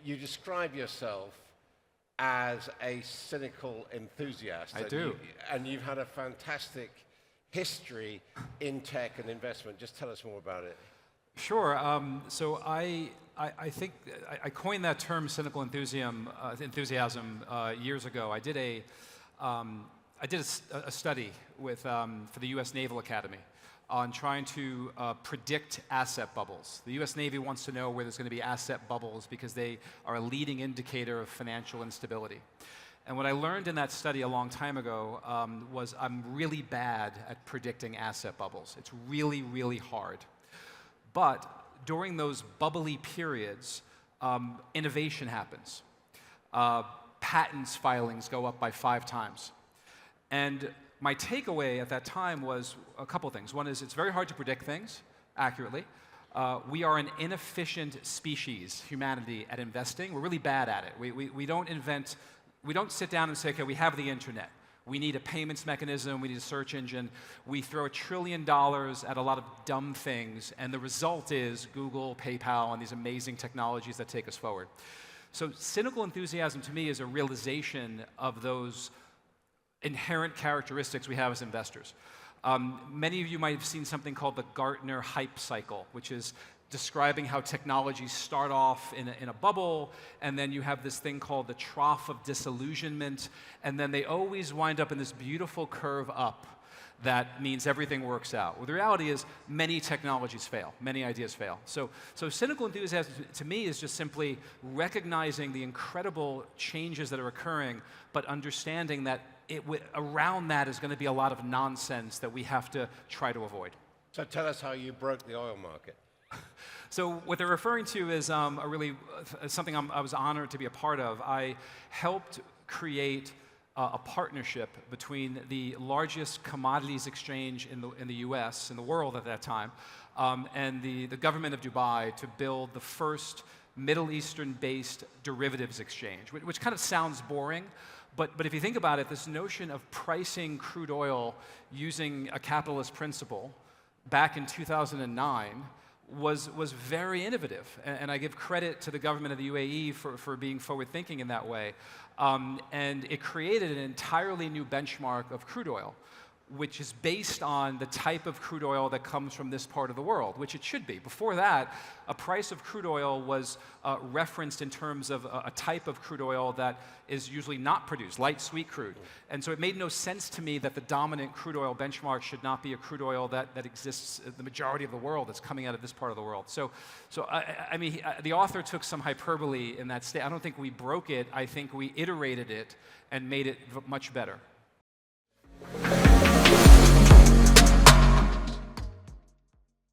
you describe yourself as a cynical enthusiast. I do. And you've had a fantastic history in tech and investment. Just tell us more about it. Sure. So I think I coined that term cynical enthusiasm years ago. I did a study with for the U.S. Naval Academy on trying to predict asset bubbles. The U.S. Navy wants to know where there's going to be asset bubbles because they are a leading indicator of financial instability. And what I learned in that study a long time ago was I'm really bad at predicting asset bubbles. It's really, really hard. But during those bubbly periods, innovation happens. Patents filings go up by 5 times. And my takeaway at that time was a couple things. One is it's very hard to predict things accurately. We are an inefficient species, humanity, at investing. We're really bad at it. We don't sit down and say, okay, we have the internet. We need a payments mechanism, we need a search engine. We throw $1 trillion at a lot of dumb things, and the result is Google, PayPal, and these amazing technologies that take us forward. So cynical enthusiasm to me is a realization of those inherent characteristics we have as investors. Many of you might have seen something called the Gartner hype cycle, which is describing how technologies start off in a bubble, and then you have this thing called the trough of disillusionment, and then they always wind up in this beautiful curve up that means everything works out. Well, the reality is many technologies fail, many ideas fail. So cynical enthusiasm to me is just simply recognizing the incredible changes that are occurring, but understanding that around that is going to be a lot of nonsense that we have to try to avoid. So tell us how you broke the oil market. So what they're referring to is something I was honored to be a part of. I helped create a partnership between the largest commodities exchange in the U.S., in the world at that time, and the government of Dubai to build the first Middle Eastern-based derivatives exchange, which kind of sounds boring, but if you think about it, this notion of pricing crude oil using a capitalist principle back in 2009 was very innovative, and I give credit to the government of the UAE for being forward-thinking in that way. And it created an entirely new benchmark of crude oil, which is based on the type of crude oil that comes from this part of the world, which it should be. Before that, a price of crude oil was referenced in terms of a type of crude oil that is usually not produced, light sweet crude. And so it made no sense to me that the dominant crude oil benchmark should not be a crude oil that exists in the majority of the world that's coming out of this part of the world. So I mean, the author took some hyperbole in that state. I don't think we broke it. I think we iterated it and made it much better.